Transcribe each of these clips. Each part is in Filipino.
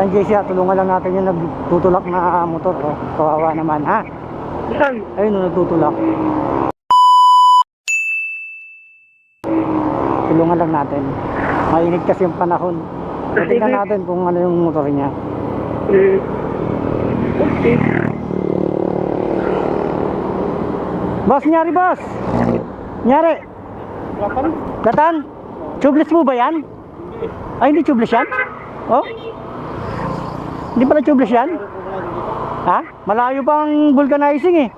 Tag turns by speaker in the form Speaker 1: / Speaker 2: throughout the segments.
Speaker 1: Yan JC, tulungan lang natin yung nagtutulak na motor. Oh, kawawa naman ha.
Speaker 2: Saan?
Speaker 1: Ayun, nagtutulak. Tulungan lang natin. Mainit kasi yung panahon. Tingnan natin kung ano yung motor niya.
Speaker 2: Okay.
Speaker 1: Boss, nyari boss. Nyari. Latan? Tubeless mo ba yan? Ay, hindi tubeless yan? Oh? Hindi pala tubeless yan? Ha? Malayo pang vulcanizing eh.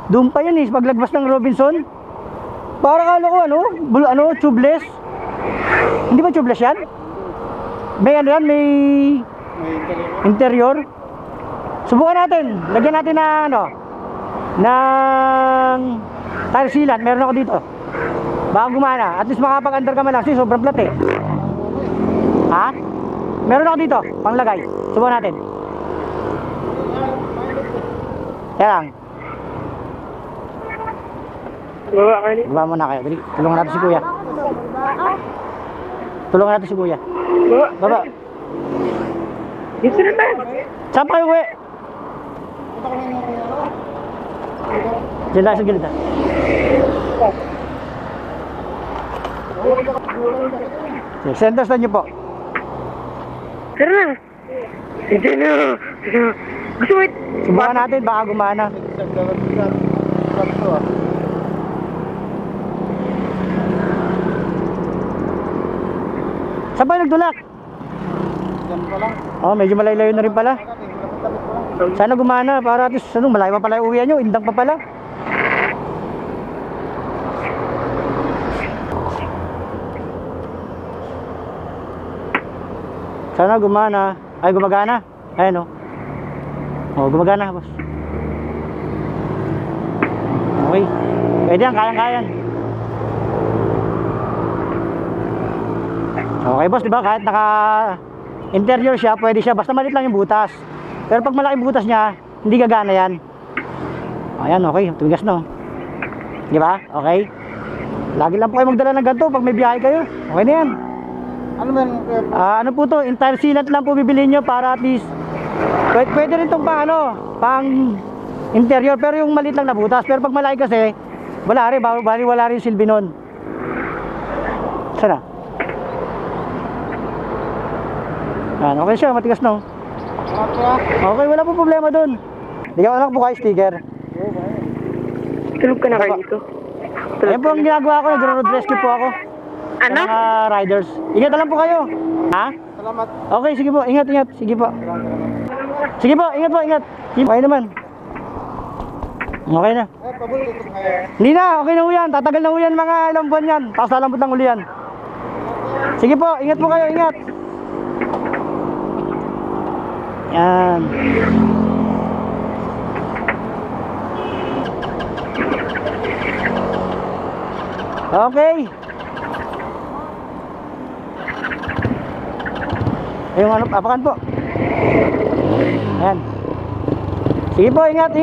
Speaker 1: Doon pa yan eh, paglagpas ng Robinson. Para kala ko ano, tubeless. Hindi ba tubeless yan? May ano yan, may interior. Subukan natin. Lagyan natin na ano, ng tire sealant. Meron ako dito. Baka gumana. At least makapag-under ka man lang. Kasi sobrang plat eh. Ha? Meron ako dito. Panglagay. Subukan natin. Kaya lang.
Speaker 2: Baba ka ni.
Speaker 1: Baba muna kayo. Dali. Tulungan natin si kuya. Tulungan natin si kuya.
Speaker 2: Baba.
Speaker 1: Baba.
Speaker 2: Dito na tayo.
Speaker 1: Saan pa kayo kuya? Diyan tayo sa gilid ha. Centers na nyo po.
Speaker 2: Tara na. Hindi na. Gusto mo
Speaker 1: Subukan natin, baka gumana. Saan ba nagtulak? Oh, medyo malayo-layo na rin pala. Sana gumana para at least malayo pa pala yung uwian nyo, indang pa pala. Sana gumana. Ay, gumagana. Ayan o. Oh, gumagana, boss. Okay. Pwede yan, kayang-kayan. Okay, boss, diba? Kahit naka interior siya, pwede siya. Basta maliit lang yung butas. Pero pag malaking butas niya, hindi gagana yan. Ayan, okay. Tumigas na. Diba? Okay. Lagi lang po kayo magdala ng ganito pag may biyahe kayo. Okay na yan.
Speaker 3: Ano ba yung
Speaker 1: Ano po to, entire sealant lang po bibiliin nyo para at least pwede rin itong pang interior, pero yung maliit lang na butas. Pero pag malaki kasi wala rin, wala rin silbi nun. Sana okay siya, matigas no. Okay, wala po problema dun. Hindi ka anak po kayo sticker.
Speaker 2: tulog ka na kayo dito?
Speaker 1: Ayan po ang ginagawa ko, nag-road rescue po ako.
Speaker 2: Ano?
Speaker 1: Sa mga riders. Ingat na lang po kayo. Ha?
Speaker 3: Salamat.
Speaker 1: Okay, sige po. Ingat. Sige po. Sige po, ingat po, ingat. Sige, okay naman. Okay na.
Speaker 3: Pabulit ito kaya.
Speaker 1: Hindi na, okay na ho yan. Tatagal na ho yan mga ilang buwan yan. Tapos lalambot ng uli yan. Sige po, ingat po kayo, ingat. Yan. Okay. Yung ano, apakan po. Ayan. Sige po, ingat.